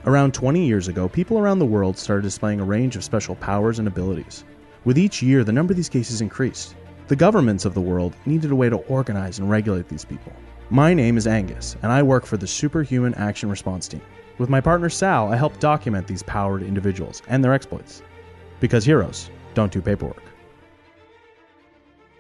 Around 20 years ago, people around the world started displaying a range of special powers and abilities. With each year, the number of these cases increased. The governments of the world needed a way to organize and regulate these people. My name is Angus, and I work for the Superhuman Action Response Team. With my partner Sal, I help document these powered individuals and their exploits. Because heroes don't do paperwork.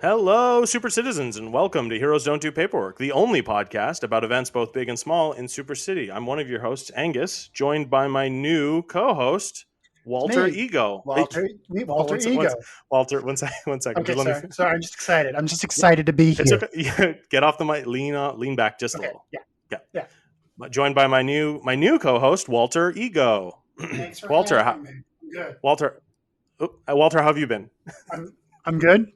Hello, super citizens, and welcome to Heroes Don't Do Paperwork, the only podcast about events both big and small in Super City. I'm one of your hosts, Angus, joined by my new co-host, Walter Ego. Walter Ego. Walter, one second. Okay, sorry, I'm just excited. I'm just excited to be here. It's okay. Yeah, get off the mic, lean back just a little. Yeah. Joined by my new co-host, Walter Ego. Thanks for Walter, having me. I'm good. Walter, how have you been? I'm good.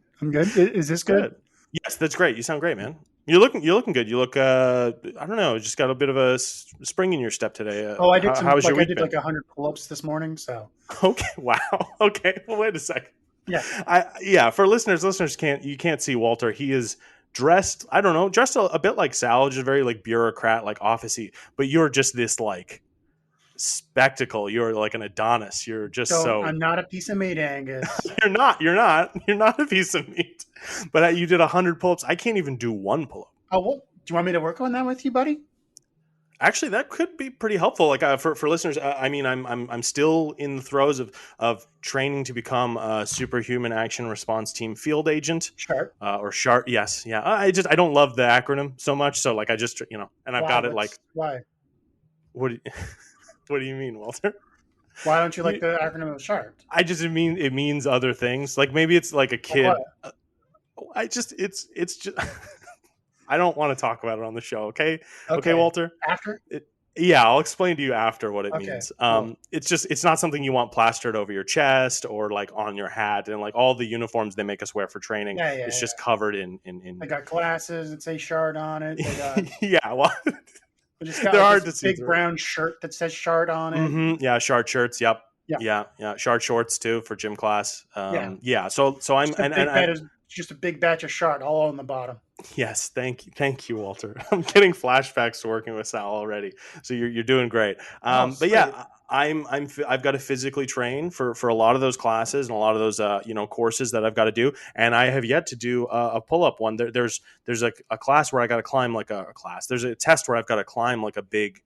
Is this good? Yes, that's great. You sound great, man. You're looking good. You look, I don't know, just got a bit of a spring in your step today. I did how was your week? I did like 100 pull-ups this morning. So okay, wow. Okay, well, wait a second. Yeah, For listeners can't see Walter. He is dressed. I don't know, dressed a bit like Sal, just very like bureaucrat, like officey. But you're just this like spectacle. You're like an Adonis. You're just so. I'm not a piece of meat, Angus. You're not a piece of meat. But you did 100 pull-ups. I can't even do one pull-up. Oh, well, do you want me to work on that with you, buddy? Actually, that could be pretty helpful. Like for listeners, I mean, I'm still in the throes of training to become a Superhuman Action Response Team Field Agent. S.H.A.R.T. Or S.H.A.R.T. Yes, yeah. I don't love the acronym so much. So like I just and I've got it like. Why? What do you mean, Walter? Why don't you like the acronym of S.H.A.R.T? It means other things. Like maybe it's like a kid. Like it's just. I don't want to talk about it on the show. Okay, Walter. After? I'll explain to you after what it means. Cool. It's not something you want plastered over your chest or like on your hat, and like all the uniforms they make us wear for training. It's just covered in. They got glasses that say S.H.A.R.T on it. They got, well. They're hard to see. Big brown shirt that says S.H.A.R.T on it. Mm-hmm. Yeah, S.H.A.R.T shirts. Yep. Yeah. S.H.A.R.T shorts too for gym class. Yeah. So I'm just a big batch of S.H.A.R.T all on the bottom. Yes, thank you, Walter. I'm getting flashbacks to working with Sal already. So you're doing great. But yeah, I've got to physically train for a lot of those classes and a lot of those courses that I've got to do, and I have yet to do a pull-up one. There's a class where I got to climb like a class. There's a test where I've got to climb like a big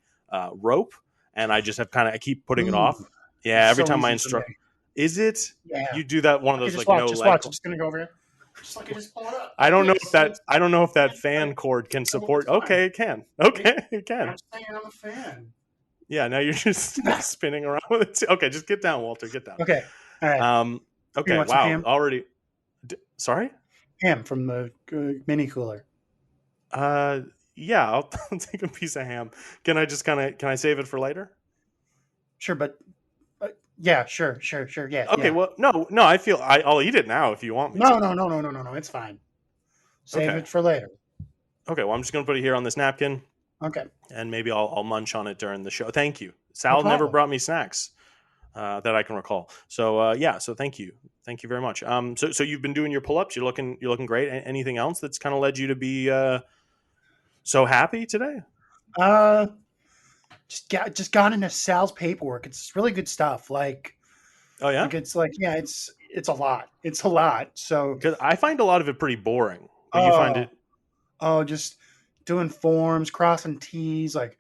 rope, and I just have I keep putting it off. Yeah, every time my instructor. Is it? Yeah. You do that one of those just like watch, no just leg. watch. I'm just gonna go over here. Just pull it up. I don't know if that fan cord can support. Okay, it can. Okay, it can. I'm saying I'm a fan. Yeah, now you're just spinning around with it. Okay, just get down, Walter. Get down. Okay. All right. Okay. Wow. Already. Sorry. Ham from the mini cooler. Yeah, I'll take a piece of ham. Can I save it for later? Sure, but. Yeah, sure. Yeah. Okay. Yeah. Well, no. I'll eat it now if you want me. No. It's fine. Save it for later. Okay. Well, I'm just gonna put it here on this napkin. Okay. And maybe I'll munch on it during the show. Thank you. Sal never brought me snacks that I can recall. So So thank you very much. So you've been doing your pull-ups. You're looking great. Anything else that's kind of led you to be so happy today? Just got into Sal's paperwork. It's really good stuff. Like, oh yeah, it's a lot. It's a lot. So because I find a lot of it pretty boring. But you find it? Oh, just doing forms, crossing T's, like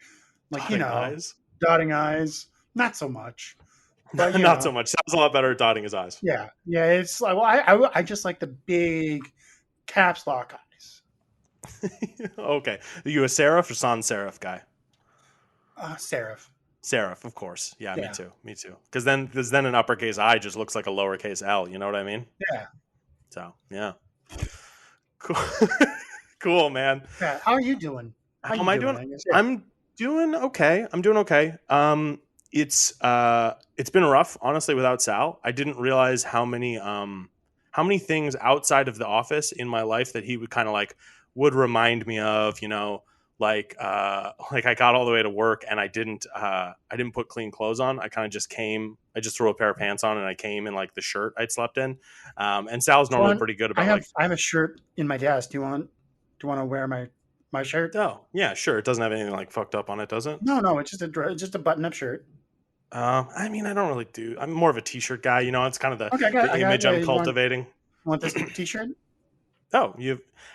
dotting I's. Not so much. But, not so much. Sal's a lot better at dotting his I's. Yeah. It's like I just like the big caps lock eyes. Okay, are you a serif or sans serif guy? Serif. Serif, of course. Yeah, me too. Because then an uppercase I just looks like a lowercase L. You know what I mean? Yeah. So yeah. Cool, cool, man. Yeah. How are you doing? How am I doing? I'm doing okay. It's been rough, honestly, without Sal. I didn't realize how many things outside of the office in my life that he would kind of like would remind me of. Like I got all the way to work and I didn't put clean clothes on. I kind of just came. I just threw a pair of pants on and I came in like the shirt I'd slept in. And Sal's normally pretty good about. I have a shirt in my desk. Do you want to wear my shirt? Oh yeah, sure. It doesn't have anything like fucked up on it, does it? No. It's just a button up shirt. I mean, I don't really do. I'm more of a t-shirt guy. You know, it's kind of Okay, the image I'm cultivating. Want this t-shirt? Oh,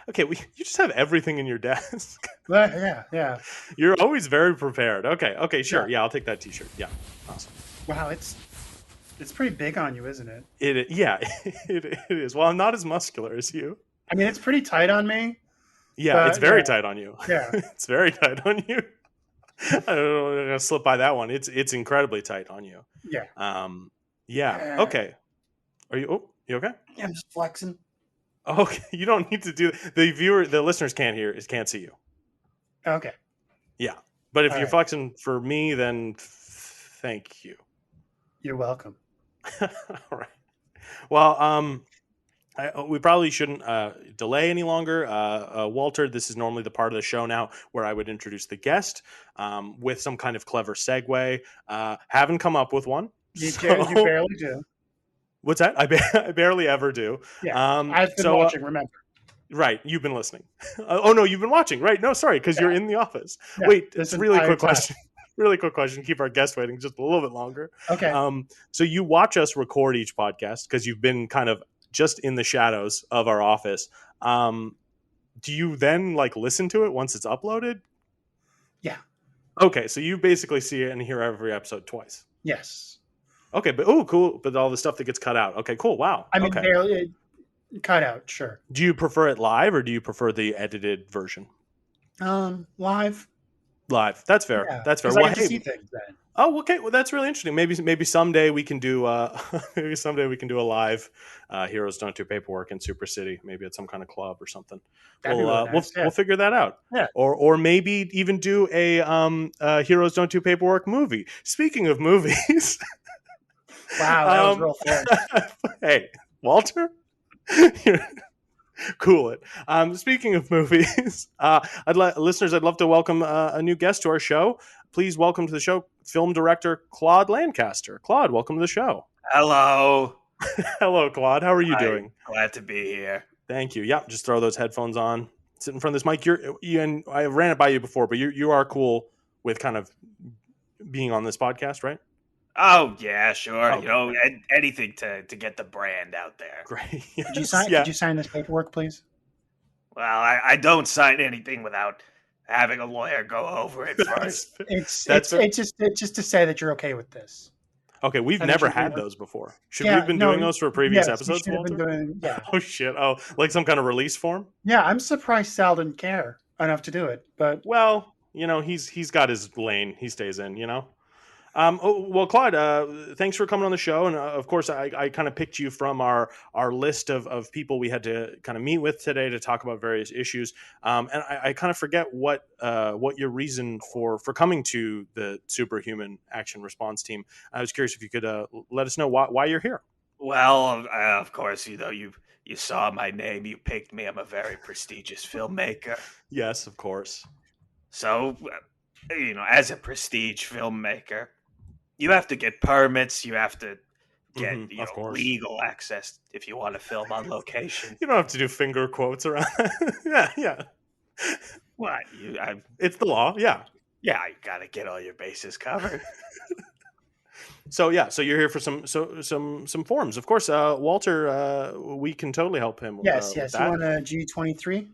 okay. You just have everything in your desk. Yeah. You're always very prepared. Okay, sure. Yeah. Yeah, I'll take that t-shirt. Yeah, awesome. Wow, it's pretty big on you, isn't it? Yeah, it is. Well, I'm not as muscular as you. I mean, it's pretty tight on me. Yeah, it's very tight on you. Yeah, it's very tight on you. I don't know, I'm gonna slip by that one. It's incredibly tight on you. Yeah. Yeah. Okay. Are you? Oh, you okay? Yeah, I'm just flexing. Okay. You don't need to do the listeners can't see you. Okay. Yeah, but if you're flexing for me, then thank you. You're welcome. All right. Well, we probably shouldn't delay any longer. Walter, this is normally the part of the show now where I would introduce the guest with some kind of clever segue. Haven't come up with one. You barely do. What's that? I barely ever do. Yeah, I've been watching, remember. Right, you've been listening. Oh, no, you've been watching. Right, no, sorry, because you're in the office. Yeah, wait, it's a really quick question. Really quick question. Keep our guest waiting just a little bit longer. Okay. So you watch us record each podcast because you've been kind of just in the shadows of our office. Do you then listen to it once it's uploaded? Yeah. Okay, so you basically see it and hear every episode twice. Yes. Okay, but cool. But all the stuff that gets cut out. Okay, cool. Wow. I mean, barely cut out. Sure. Do you prefer it live or do you prefer the edited version? Live. Live. That's fair. Yeah, that's fair. Well, I get to see things then. Oh, okay. Well, that's really interesting. Maybe someday we can do a live Heroes Don't Do Paperwork in Super City. Maybe at some kind of club or something. We'll figure that out. Yeah. Or maybe even do a Heroes Don't Do Paperwork movie. Speaking of movies. Wow, that was real fun. Hey, Walter. Cool it. Speaking of movies, listeners, I'd love to welcome a new guest to our show. Please welcome to the show film director Claude Lancaster. Claude, welcome to the show. Hello. Hello, Claude. How are you doing? Glad to be here. Thank you. Yeah, just throw those headphones on. Sit in front of this mic. And I ran it by you before, but you are cool with kind of being on this podcast, right? Oh yeah, sure. Oh, anything to get the brand out there. Great. Yes. Could you sign this paperwork, please? Well, I don't sign anything without having a lawyer go over it first. It's just to say that you're okay with this. Okay, we've never had those before. Should we have been doing those for previous episodes, Walter? Oh shit! Oh, like some kind of release form? Yeah, I'm surprised Sal didn't care enough to do it. But well, he's got his lane. He stays in. Well, Claude, thanks for coming on the show. And of course, I kind of picked you from our list of people we had to kind of meet with today to talk about various issues. And I kind of forget what your reason for coming to the Superhuman Action Response Team. I was curious if you could let us know why you're here. Well, of course, you saw my name. You picked me. I'm a very prestigious filmmaker. Yes, of course. So, as a prestige filmmaker, you have to get permits. You have to get legal access if you want to film on location. You don't have to do finger quotes around. Yeah. What? It's the law. Yeah. Yeah, you got to get all your bases covered. So you're here for some forms. Of course, Walter, we can totally help him. Yes. You want a G23?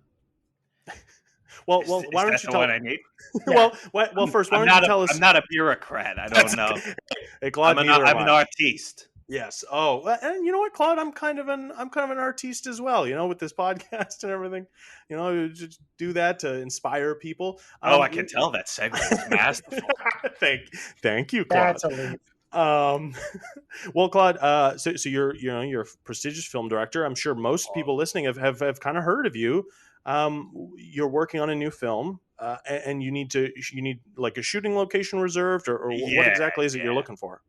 Well, why don't you tell what I need? Yeah. Well, first, why don't you tell us? I'm not a bureaucrat. I don't know. Hey, Claude, I'm an artiste. Yes. Oh, and you know what, Claude? I'm kind of an artiste as well. With this podcast and everything. Just do that to inspire people. I can tell that segue is masterful. Thank you, Claude. That's a leap. Well, Claude, so you're a prestigious film director. I'm sure most people listening have kind of heard of you. You're working on a new film, and you need like a shooting location reserved, or what exactly is it you're looking for?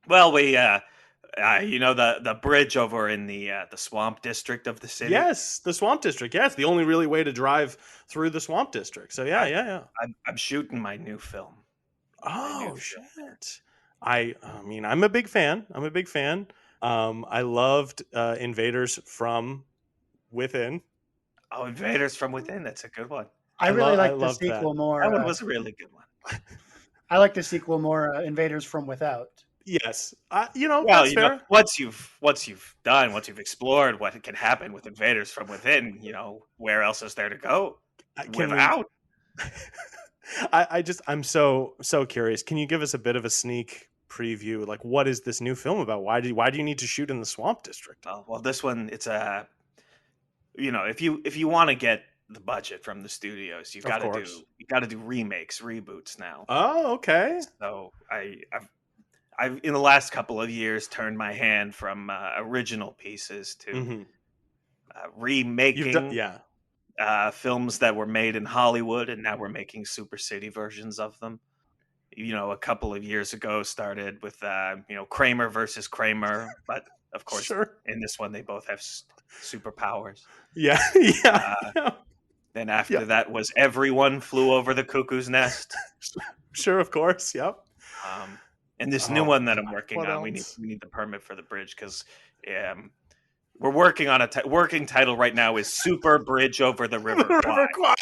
Well, we the bridge over in the swamp district of the city. Yes, the swamp district. Yeah, it's the only really way to drive through the swamp district. So yeah. I'm shooting my new film. Oh shit! I mean, I'm a big fan. I loved Invaders from Within. Oh, Invaders from Within. That's a good one. I really like the sequel more. That one was a really good one. I like the sequel more, Invaders from Without. Yes, that's fair. Once you've explored what can happen with invaders from within, where else is there to go? Without. I'm so curious. Can you give us a bit of a sneak preview? Like, what is this new film about? Why do you need to shoot in the Swamp District? Well, this one, it's if you want to get the budget from the studios, you've got to do remakes, reboots now. Oh, okay. So I've in the last couple of years turned my hand from original pieces to remaking films that were made in Hollywood, and now we're making Super City versions of them. A couple of years ago started with Kramer versus Kramer, but of course in this one they both have superpowers. Yeah. Then after that was Everyone Flew Over the Cuckoo's Nest. Sure, of course. Yep. And this new one that I'm working on, we need the permit for the bridge because we're working on a working title right now is Super Bridge Over the River Kwai.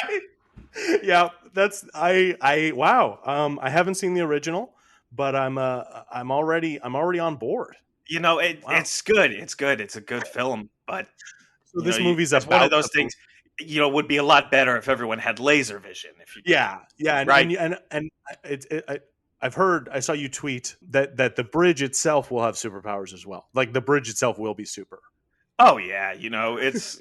Yeah, that's wow. I haven't seen the original, but I'm already on board. It's good. It's good. It's a good film, but so this movie's about one of those things. Would be a lot better if everyone had laser vision. I saw you tweet that the bridge itself will have superpowers as well. Like the bridge itself will be super. Oh yeah, it's.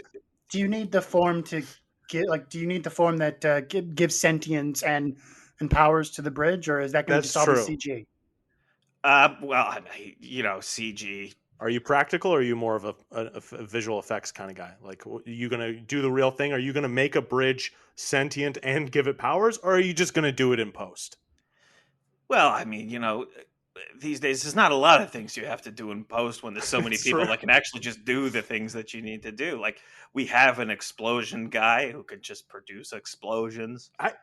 Do you need the form to get do you need the form that gives sentience and powers to the bridge, or is that going to just all be CG? CG. Are you practical, or are you more of a visual effects kind of guy? Like, are you going to do the real thing? Are you going to make a bridge sentient and give it powers, or are you just going to do it in post? Well, these days there's not a lot of things you have to do in post when there's so many people that can actually just do the things that you need to do. Like, we have an explosion guy who could just produce explosions. I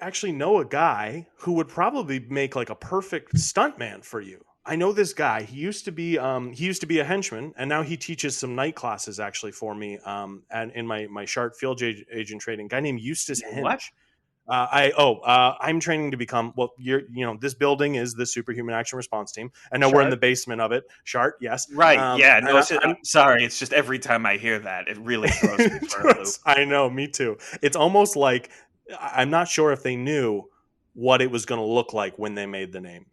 actually know a guy who would probably make like a perfect stuntman for you. I know this guy. He used to be a henchman, and now he teaches some night classes actually for me. And in my S.H.A.R.T field agent training, guy named Eustace Hinge. What? I'm training to become. Well, this building is the Superhuman Action Response Team, and now we're in the basement of it. S.H.A.R.T, yes, right? I'm sorry. It's just every time I hear that, it really throws me for a loop. I know, me too. It's almost like I'm not sure if they knew what it was going to look like when they made the name,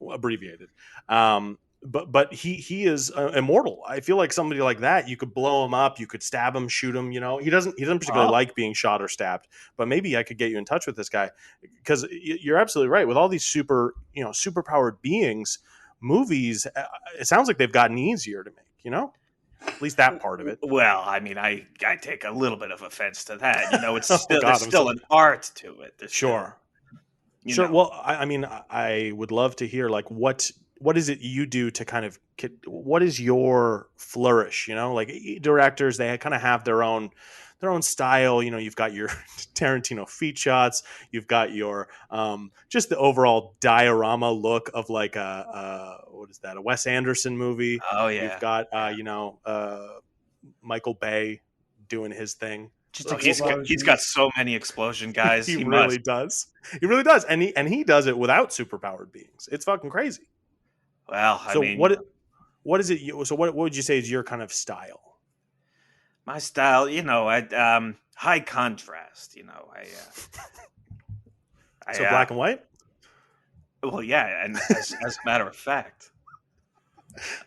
abbreviated. But he is immortal. I feel like somebody like that, you could blow him up, you could stab him, shoot him. He doesn't particularly like being shot or stabbed. But maybe I could get you in touch with this guy, because you're absolutely right. With all these superpowered beings, movies, it sounds like they've gotten easier to make. At least that part of it. Well, I take a little bit of offense to that. It's still an art to it. Sure. Sure. Well, I would love to hear like what is it you do to kind of, what is your flourish? Like directors, they kind of have their own style. You've got your Tarantino feat shots. You've got your just the overall diorama look of like a Wes Anderson movie. Oh yeah. You've got Michael Bay doing his thing. He's got so many explosion guys. He really does. He really does, and he does it without superpowered beings. It's fucking crazy. Well, what is it? So what would you say is your kind of style? My style, high contrast. So black and white. Well, yeah, and as a matter of fact,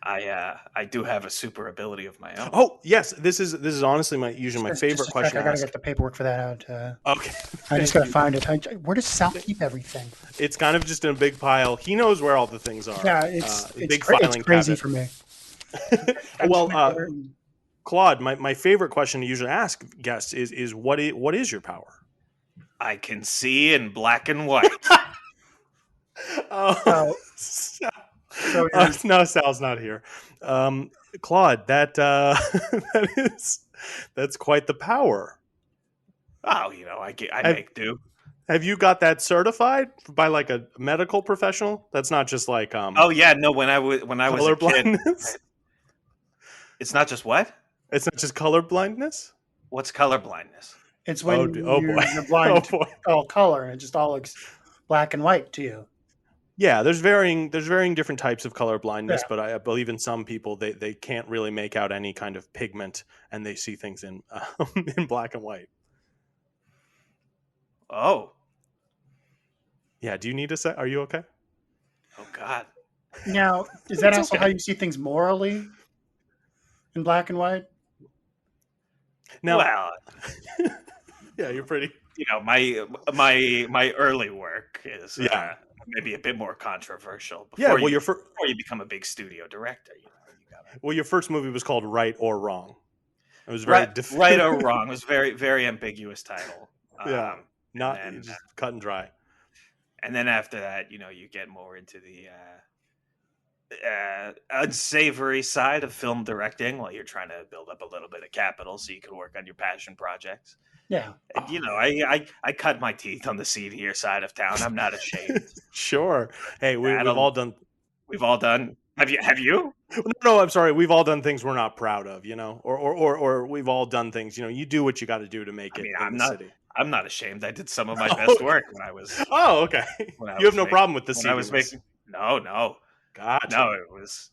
I do have a super ability of my own. Oh yes, this is honestly my favorite question. I gotta get the paperwork for that out. Okay, I just gotta find it. Where does Sal keep everything? It's kind of just in a big pile. He knows where all the things are. Yeah, it's crazy for me. Well, Claude, my favorite question to usually ask guests is what is your power? I can see in black and white. No, Sal's not here. Claude, that's quite the power. Oh, I make do. Have you got that certified by like a medical professional? That's not just like Oh yeah, no. When I was a kid, it's not just what? It's not just color blindness. What's color blindness? It's when you're blind to all color, and it just all black and white to you. Yeah, there's varying different types of color blindness, Yeah. but I believe in some people they can't really make out any kind of pigment, and they see things in in black and white. Oh. Yeah. Do you need to say? Are you okay? Oh God. Now, is that It's also okay. how you see things morally in black and white? Now, Well, yeah, you're pretty. you know, my early work is Yeah. maybe a bit more controversial. Yeah. Before Well, before you become a big studio director, you gotta your first movie was called Right or Wrong. It was very right or wrong. It was very very ambiguous title. Yeah. Not then, just cut and dry. and then after that, you get more into the unsavory side of film directing while you're trying to build up a little bit of capital so you can work on your passion projects. Yeah. And, I cut my teeth on the seedier side of town. I'm not ashamed. Sure. Hey, we've all done. We've all done. Have you? No, I'm sorry. We've all done things we're not proud of, or we've all done things. You do what you got to do to make it in the city. I'm not ashamed. I did some of my best work when I was. Oh, okay. You have no problem with the when I was making. No. Gotcha. No, it was.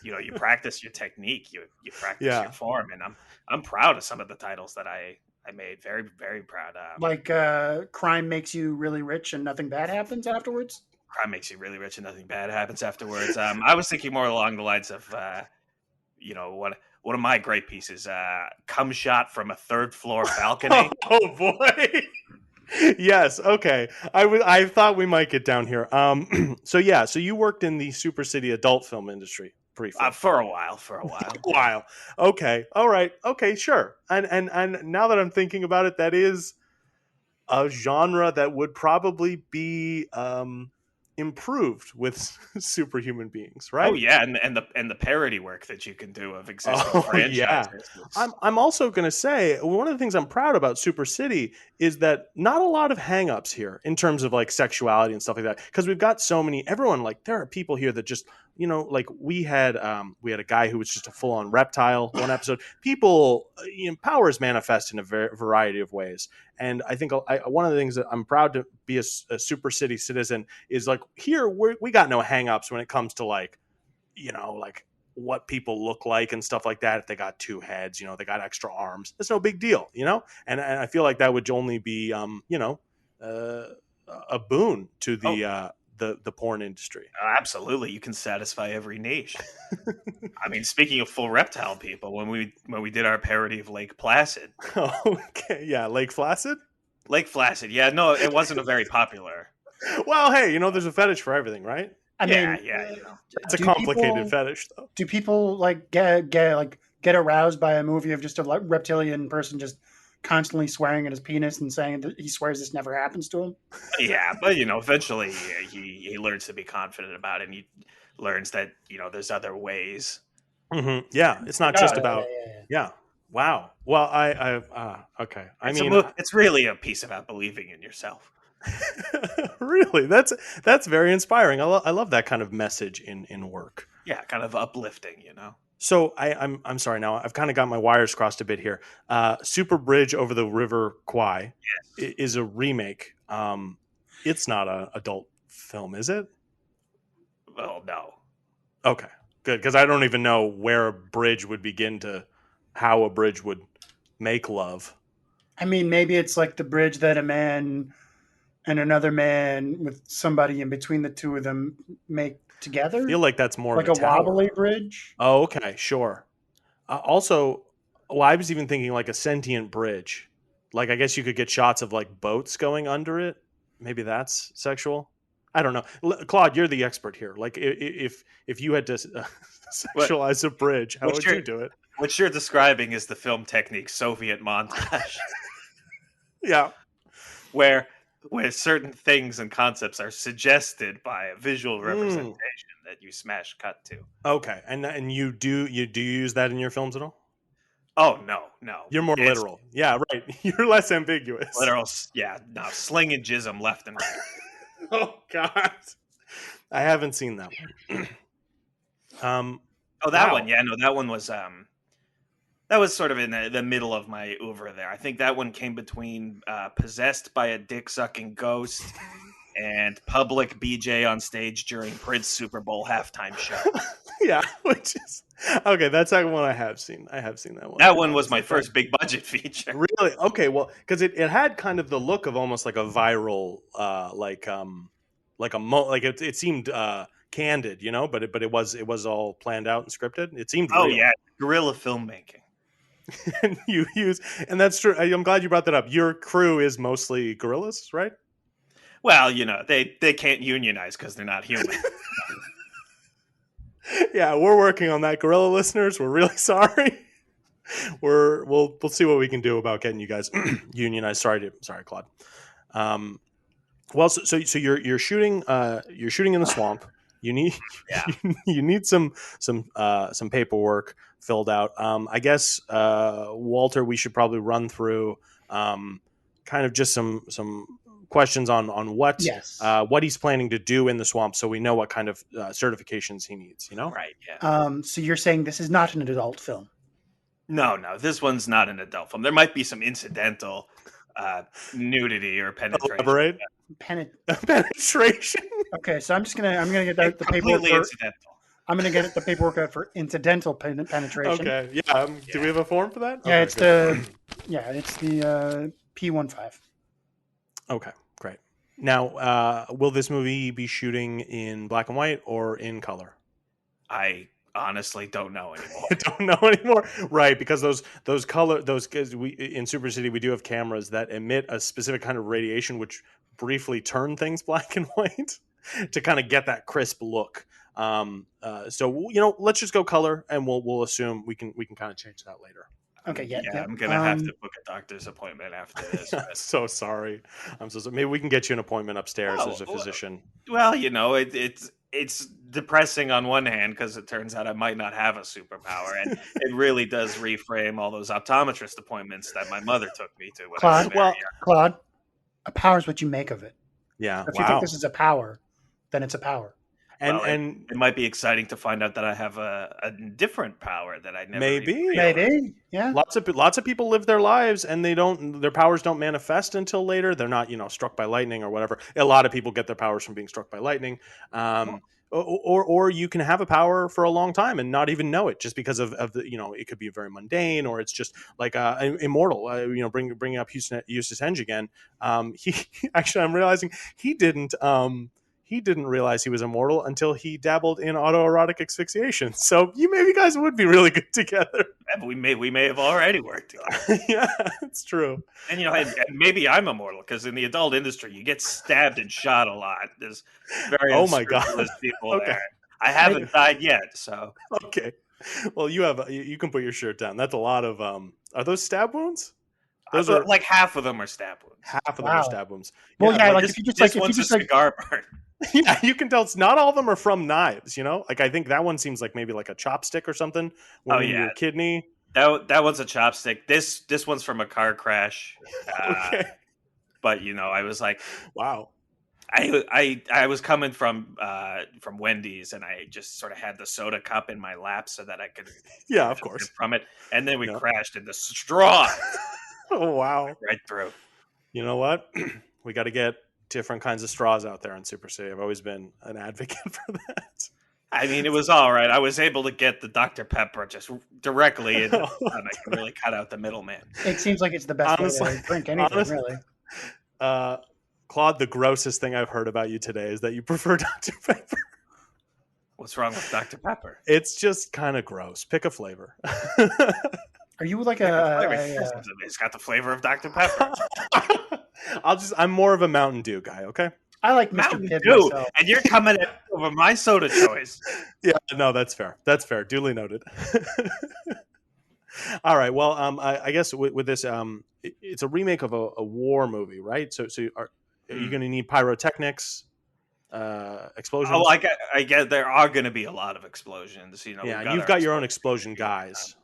You practice your technique. You practice your form, and I'm proud of some of the titles that I made. Very very proud of. Like crime makes you really rich and nothing bad happens afterwards. Crime makes you really rich and nothing bad happens afterwards. I was thinking more along the lines of, one of my great pieces, Come Shot from a Third Floor Balcony. Oh boy. Yes. Okay. I thought we might get down here. So you worked in the Super City adult film industry briefly. For a while. Okay. All right. Okay. Sure. And now that I'm thinking about it, that is a genre that would probably be improved with superhuman beings, right? Oh yeah, and the parody work that you can do of existing franchises. Yeah. I'm also going to say one of the things I'm proud about Super City is that not a lot of hangups here in terms of like sexuality and stuff like that, because we've got so many. Everyone, like, there are people here that just, like we had a guy who was just a full on reptile one episode. People, powers manifest in a variety of ways. And I think one of the things that I'm proud to be a Super City citizen is, like, here we got no hangups when it comes to like what people look like and stuff like that. If they got two heads, they got extra arms, it's no big deal, and I feel like that would only be a boon to the porn industry. Absolutely, you can satisfy every niche. I mean, speaking of full reptile people, when we did our parody of Lake Placid. Okay, yeah, Lake Placid. Yeah, no, it wasn't a very popular. Well, hey, there's a fetish for everything, right? I mean, it's a complicated fetish, though. Do people like get aroused by a movie of just a reptilian person just constantly swearing at his penis and saying that he swears this never happens to him? Yeah, but eventually he learns to be confident about it, and he learns that there's other ways. Mm-hmm. Yeah, it's not just about yeah. Wow. Well, okay. It's really a piece about believing in yourself. Really, that's very inspiring. I love that kind of message in work. Yeah, kind of uplifting, So I'm sorry. Now I've kind of got my wires crossed a bit here. Super Bridge Over the River Kwai is a remake. It's not an adult film, is it? Well, no. Okay, good, because I don't even know where a bridge would begin to how a bridge would make love. I mean, maybe it's like the bridge that a man and another man with somebody in between the two of them make together. I feel like that's more like of a wobbly bridge. Oh, okay, sure. Also, I was even thinking like a sentient bridge. Like, I guess you could get shots of like boats going under it. Maybe that's sexual. I don't know. Claude, you're the expert here. Like, if you had to sexualize a bridge, how would you do it? What you're describing is the film technique Soviet montage. Yeah. Where certain things and concepts are suggested by a visual representation that you smash cut to. Okay, and you do use that in your films at all? Oh no. You're more literal. Yeah, right. You're less ambiguous. Literal, yeah. No, sling and jism left and right. Oh God, I haven't seen that one. That one. Yeah, no, that one was that was sort of in the middle of my oeuvre there. I think that one came between Possessed by a Dick-Sucking Ghost and public BJ on stage during Prince Super Bowl halftime show. Yeah, which is okay. That's the one I have seen. I have seen that one. That one was my first big budget feature. Really? Okay. Well, because it had kind of the look of almost like a viral, it seemed candid, but it was all planned out and scripted. It seemed real. Yeah, guerrilla filmmaking. And that's true. I'm glad you brought that up. Your crew is mostly gorillas, right? Well, they can't unionize because they're not human. Yeah, we're working on that, gorilla listeners. We're really sorry. We'll see what we can do about getting you guys unionized. Sorry, Claude. Well, so you're shooting in the swamp. You need some paperwork filled out. I guess Walter, we should probably run through kind of just some questions on what what he's planning to do in the swamp, so we know what kind of certifications he needs. Right? Yeah. So you're saying this is not an adult film? No, this one's not an adult film. There might be some incidental nudity or penetration. Elaborate. Penetration. Okay, so I'm gonna get the paperwork. Incidental. I'm gonna get the paperwork out for incidental penetration. Okay. Yeah. Do we have a form for that? Yeah, okay, it's the P15. Okay, great. Now, will this movie be shooting in black and white or in color? I honestly don't know anymore. I don't know anymore, right? Because because we in Super City we do have cameras that emit a specific kind of radiation, which briefly turn things black and white to kind of get that crisp look. So let's just go color, and we'll assume we can kind of change that later. Okay, yeah. I'm gonna have to book a doctor's appointment after this. I'm so sorry. Maybe we can get you an appointment upstairs. There's a physician. Well, it's depressing on one hand because it turns out I might not have a superpower, and it really does reframe all those optometrist appointments that my mother took me to. Claude, a power is what you make of it. Yeah. If you think this is a power, then it's a power. And it might be exciting to find out that I have a different power that I never maybe yeah. Lots of people live their lives and their powers don't manifest until later. They're not struck by lightning or whatever. A lot of people get their powers from being struck by lightning. Or you can have a power for a long time and not even know it, just because of the it could be very mundane, or it's just like immortal. Bringing up Eustace Henge again. He actually, I'm realizing he didn't realize he was immortal until he dabbled in autoerotic asphyxiation. So you guys would be really good together. Yeah, we may have already worked together. Yeah, it's true. And and maybe I'm immortal because in the adult industry you get stabbed and shot a lot. There's very unscrupulous people there. I haven't died yet, so okay. Well, you can put your shirt down. That's a lot of are those stab wounds? Those are like half of them are stab wounds. Half of them are stab wounds. Well, if you just cigar burn. Yeah, you can tell it's not all of them are from knives, Like I think that one seems like maybe like a chopstick or something. Your kidney. That one's a chopstick. This one's from a car crash. Okay. But I was like, wow. I was coming from Wendy's, and I just sort of had the soda cup in my lap so that I could of course from it, and then we crashed into straw. Oh wow! Right through. You know what? We got to get different kinds of straws out there in Super City. I've always been an advocate for that. I mean, it was all right. I was able to get the Dr. Pepper just directly in, and I can really cut out the middleman. It seems like it's the best way to drink anything, really. Claude, the grossest thing I've heard about you today is that you prefer Dr. Pepper. What's wrong with Dr. Pepper? It's just kind of gross. Pick a flavor. Are you like It's got the flavor of Dr. Pepper. I'm more of a Mountain Dew guy, okay? I like Mountain Mr. Pibb Dew, myself. and you're coming over my soda choice. Yeah, no, that's fair. That's fair. Duly noted. All right. Well, I guess with this, it's a remake of a war movie, right? So are you going to need pyrotechnics, explosions? Oh, I get there are going to be a lot of explosions. Yeah, you've got your own explosion guys.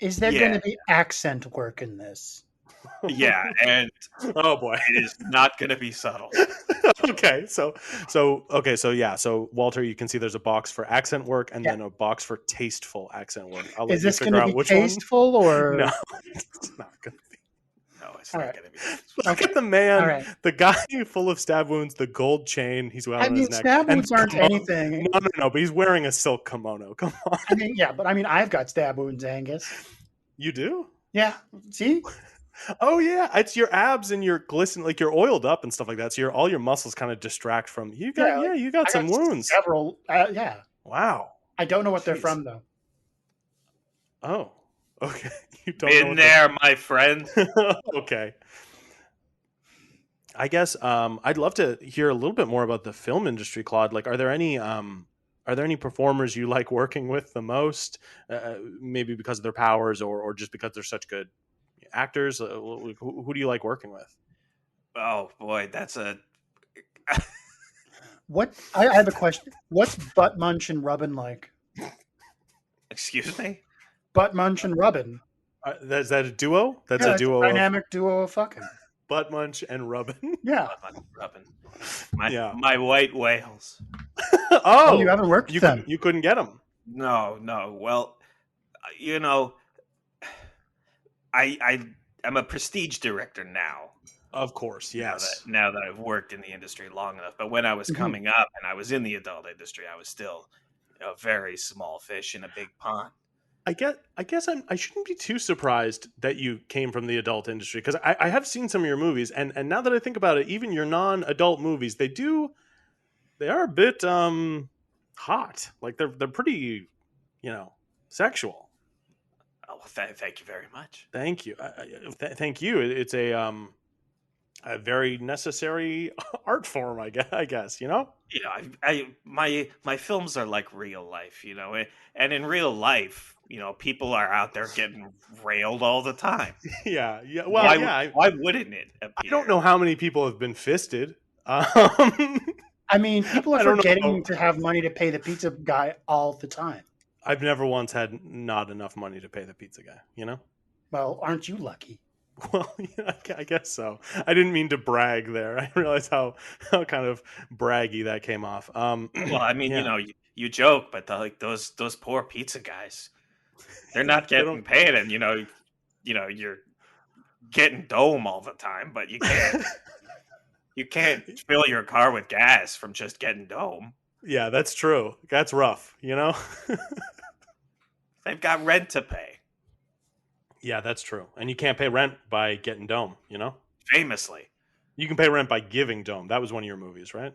Is there going to be accent work in this? Yeah, and oh boy, it is not going to be subtle. Okay, so Walter, you can see there's a box for accent work and then a box for tasteful accent work. Is this going to be tasteful or no? It's not going to be. No, it's All not right. going to be. Look at the man, All right. the guy full of stab wounds, the gold chain he's wearing I on mean, his neck. stab and wounds the aren't kimono. anything. No, but he's wearing a silk kimono. Come on. I mean, yeah, but I mean, I've got stab wounds, Angus. You do? Yeah. See? Oh yeah, it's your abs and your glisten, like you're oiled up and stuff like that. So all your muscles kind of distract from you. You got I some wounds. Several. Yeah. Wow. I don't know what they're Jeez. from though. Oh, okay. You don't Been know there, my friend. Okay. I guess I'd love to hear a little bit more about the film industry, Claude. Like, are there any performers you like working with the most? Maybe because of their powers, or just because they're such good actors? Who do you like working with? Oh boy, that's a. What? I have a question. What's Butt Munch and Rubbin like? Excuse me. Butt Munch and Rubbin. Is that a duo? That's Yeah, a duo. a dynamic duo of fucking. Butt Munch and Rubbin. Yeah. Rubbin. Yeah. My white whales. Oh, you haven't worked with them. You couldn't get them. No. Well, you know, I'm a prestige director now. Of course, yes. Now that I've worked in the industry long enough, but when I was coming up and I was in the adult industry, I was still a very small fish in a big pond. I guess I shouldn't be too surprised that you came from the adult industry, because I have seen some of your movies, and now that I think about it, even your non-adult movies, they are a bit hot. Like they're pretty, sexual. Oh, thank you very much. Thank you. Thank you. It's a very necessary art form, I guess. My films are like real life, and in real life, people are out there getting railed all the time. Yeah. Well, why wouldn't it appear? I don't know how many people have been fisted. I mean, people are forgetting to have money to pay the pizza guy all the time. I've never once had not enough money to pay the pizza guy, Well, aren't you lucky? Well, I guess so. I didn't mean to brag there. I realize how kind of braggy that came off. Well, I mean, you joke, but those poor pizza guys, they're not getting paid, and you're getting dome all the time, but you can't fill your car with gas from just getting dome. Yeah, that's true. That's rough, They've got rent to pay. Yeah, that's true. And you can't pay rent by getting dome, Famously. You can pay rent by giving dome. That was one of your movies, right?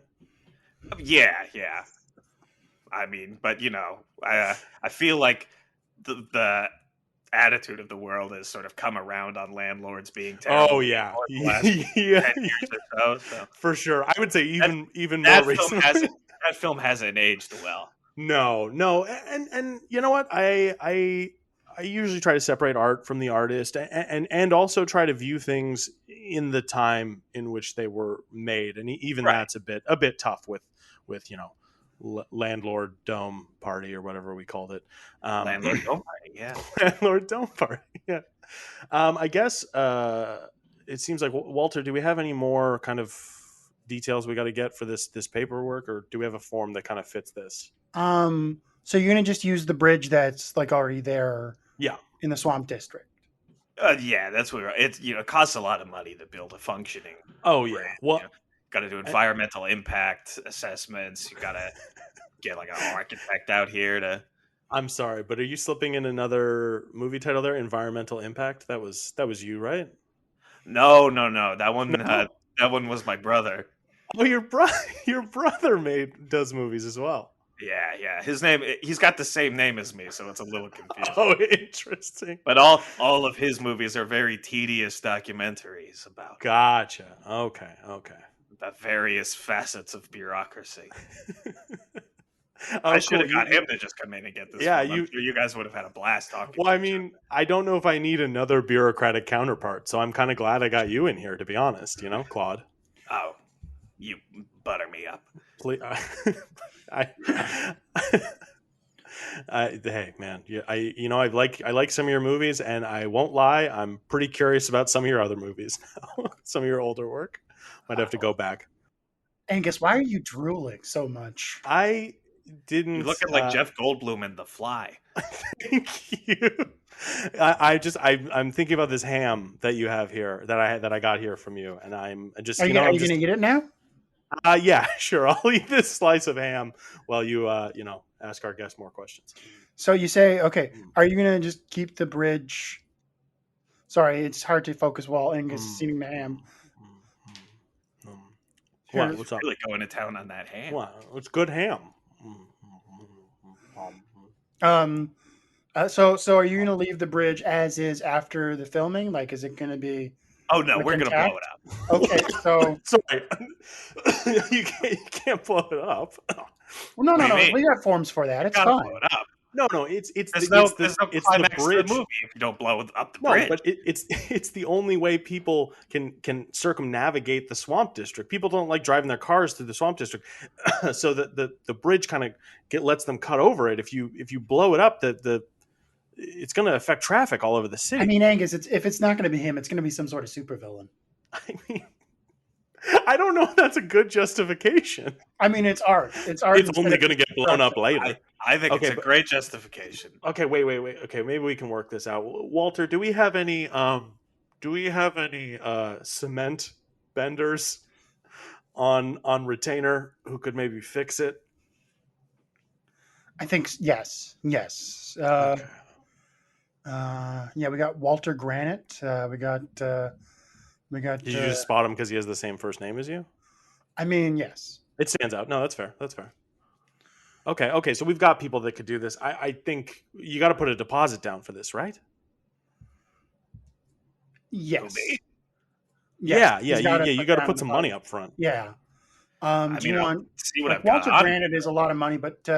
Yeah. I mean, but I feel like the attitude of the world has sort of come around on landlords being terrible. Oh yeah, the last 10 years or so. For sure. I would say even more recently. That film hasn't aged well. No, and you know what? I usually try to separate art from the artist, and also try to view things in the time in which they were made, and even that's a bit tough with landlord dome party or whatever we called it. Landlord dome party, yeah. Landlord dome party, yeah. I guess it seems like, Walter, do we have any more kind of details we got to get for this paperwork, or do we have a form that kind of fits this? So you're gonna just use the bridge that's like already there, in the Swamp District. Yeah, that's what it costs a lot of money to build a functioning. Oh yeah, bridge, well, got to do environmental impact assessments. You got to get like an architect out here to. I'm sorry, but are you slipping in another movie title there? Environmental Impact. That was you, right? No. That one was my brother. Oh, your brother does movies as well. Yeah. He's got the same name as me, so it's a little confusing. Oh, interesting. But all of his movies are very tedious documentaries about. Gotcha. Okay. About various facets of bureaucracy. I should have got him to just come in and get this. Yeah, I'm sure you guys would have had a blast talking. Well, I mean, I don't know if I need another bureaucratic counterpart, so I'm kind of glad I got you in here, to be honest. Claude. Oh, you butter me up. Please. Hey man, I like some of your movies, and I won't lie, I'm pretty curious about some of your other movies now. Some of your older work. Might have to go back. Angus, why are you drooling so much? didn't. You're looking like Jeff Goldblum in The Fly. Thank you. I'm thinking about this ham that you have here that I got here from you, and I'm just. Are you going to eat it now? Yeah, sure. I'll eat this slice of ham while you ask our guest more questions. So you say, okay, are you going to just keep the bridge? Sorry, it's hard to focus while Angus is eating the ham. What? What's up? Really going to town on that ham. Wow, it's good ham. So are you going to leave the bridge as is after the filming? Like, is it going to be? Oh no, we're going to blow it up. Okay, so sorry, you can't blow it up. Well, no. We got forms for that. It's fine. Blow it up. No, it's there's no climax the bridge. To the movie if you don't blow up the bridge. No, but it's the only way people can circumnavigate the swamp district. People don't like driving their cars through the swamp district, so the bridge kind of lets them cut over it. If you blow it up, it's going to affect traffic all over the city. I mean, Angus, if it's not going to be him, it's going to be some sort of supervillain. I mean, I don't know if that's a good justification. I mean, it's art. It's only going to get blown up later. I think it's a great justification. Okay, wait. Okay, maybe we can work this out. Walter, do we have any cement benders on retainer who could maybe fix it? I think yes. Okay. Yeah, we got Walter Granite. We got. Did you just spot him because he has the same first name as you? I mean, yes. It stands out. No, that's fair. Okay. So we've got people that could do this. I think you got to put a deposit down for this, right? Yes. Yeah. You got to put some money up front. Yeah. See what I've Walter got. Granite is a lot of money, but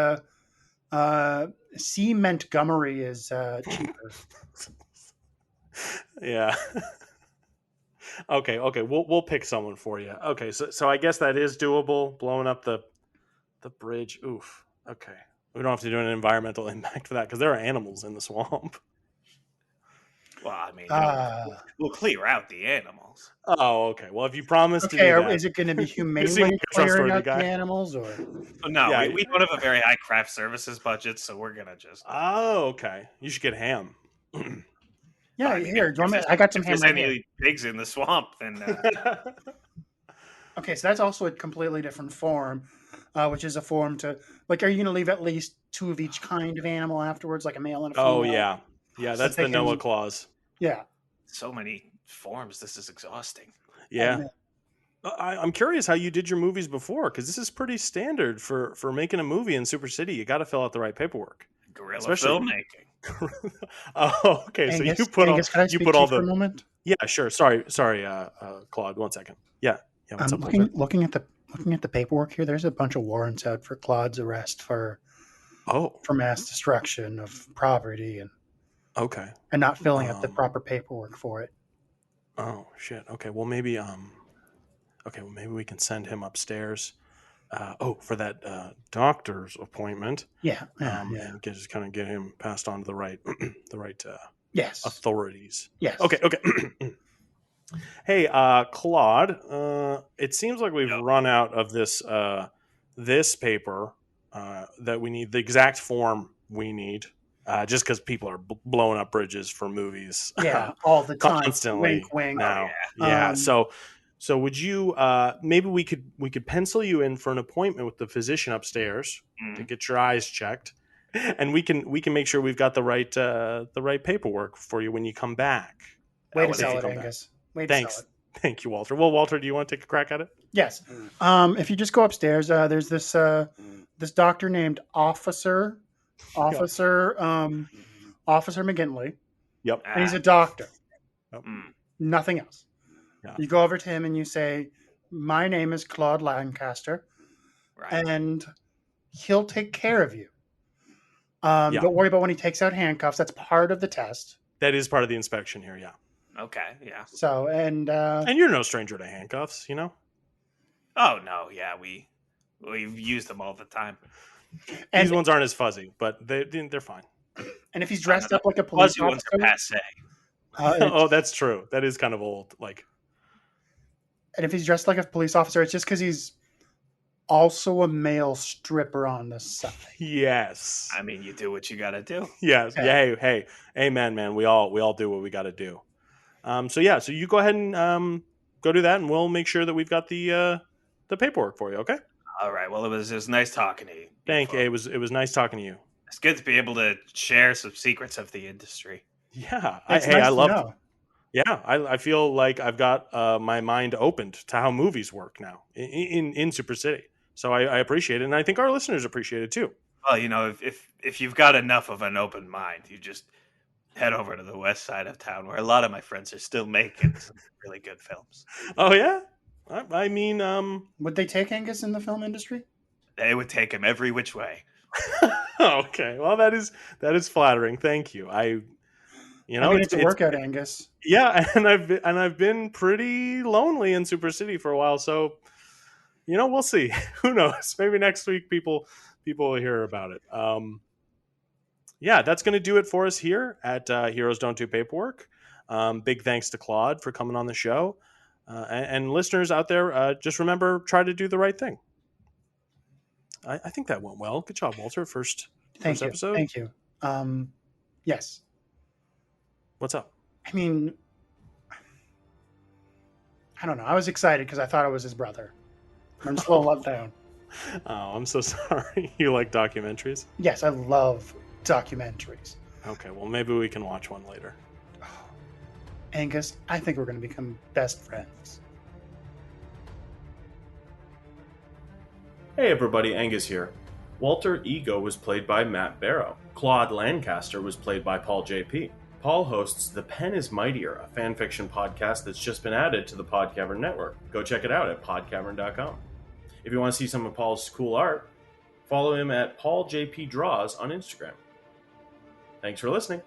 C. Montgomery is cheaper. Yeah. Okay. We'll pick someone for you. Okay. So I guess that is doable. Blowing up the bridge. Oof. Okay. We don't have to do an environmental impact for that because there are animals in the swamp. Well, I mean, we'll clear out the animals. Oh, okay. Well, if you promise to do that, is it going to be humanely clearing out the animals, or? No, yeah, we don't have a very high craft services budget, so we're gonna just. Oh, okay. You should get ham. Yeah, here. I got some ham. If there's any pigs in the swamp, then. Okay, so that's also a completely different form, which is a form to like. Are you going to leave at least two of each kind of animal afterwards, like a male and a female? Oh yeah. That's the Noah clause. Yeah. So many forms. This is exhausting. Yeah. I'm curious how you did your movies before, because this is pretty standard for making a movie in Super City. You got to fill out the right paperwork. Guerrilla filmmaking. Oh, okay. Angus, so you put all the. For a moment? Yeah, sure. Sorry, Claude. 1 second. Yeah. What's up? Looking at the paperwork here, there's a bunch of warrants out for Claude's arrest for mass destruction of property and. Okay. And not filling out the proper paperwork for it. Oh shit. Okay. Well, maybe maybe we can send him upstairs. For that doctor's appointment. Yeah. And just kind of get him passed on to the right yes authorities. Yes. Okay. Hey, Claude. It seems like we've run out of this paper that we need, the exact form we need. Just because people are blowing up bridges for movies, all the time, constantly. Wink. Now, So would you? Maybe we could pencil you in for an appointment with the physician upstairs to get your eyes checked, and we can make sure we've got the right paperwork for you when you come back. Way to sell it, Angus. Thanks. Thank you, Walter. Well, Walter, do you want to take a crack at it? Yes. If you just go upstairs, there's this doctor named Officer McGinley. Yep. And he's a doctor. Yep. Nothing else. Yeah. You go over to him and you say, "My name is Claude Lancaster," and he'll take care of you. Don't worry about when he takes out handcuffs. That's part of the test. That is part of the inspection here. Yeah. Okay. Yeah. So and you're no stranger to handcuffs, you know. Oh no! Yeah, we've used them all the time. These ones aren't as fuzzy, but they're fine. And if he's dressed up like a police fuzzy ones are passe. That's true. That is kind of old. Like, and if he's dressed like a police officer, it's just because he's also a male stripper on the side. Yes. I mean, you do what you got to do. Yes. Yeah. Hey. Amen, man. We all do what we got to do. So you go ahead and go do that, and we'll make sure that we've got the paperwork for you. Okay. All right. Well, it was nice talking to you. Thank you. It was nice talking to you. It's good to be able to share some secrets of the industry. Yeah. I love it. Yeah, I feel like I've got my mind opened to how movies work now in Super City. So I appreciate it, and I think our listeners appreciate it too. Well, if you've got enough of an open mind, you just head over to the west side of town, where a lot of my friends are still making some really good films. Oh yeah, I mean, would they take Angus in the film industry? They would take him every which way. Okay, well that is flattering. Thank you. It's a workout, Angus. Yeah, and I've been pretty lonely in Super City for a while, so we'll see. Who knows? Maybe next week people will hear about it. Yeah, that's going to do it for us here at Heroes Don't Do Paperwork. Big thanks to Claude for coming on the show, and listeners out there, just remember, try to do the right thing. I think that went well. Good job, Walter. First episode. Thank you. Yes. What's up? I mean, I don't know. I was excited because I thought it was his brother. I'm still let down. Oh, I'm so sorry. You like documentaries? Yes, I love documentaries. Okay, well, maybe we can watch one later. Angus, I think we're going to become best friends. Hey everybody, Angus here. Walter Ego was played by Matt Barrow. Claude Lancaster was played by Paul J.P. Paul hosts the Pen Is Mightier, a fanfiction podcast that's just been added to the Podcavern network. Go check it out at podcavern.com. If you want to see some of Paul's cool art, follow him at PaulJPDraws on Instagram. Thanks for listening.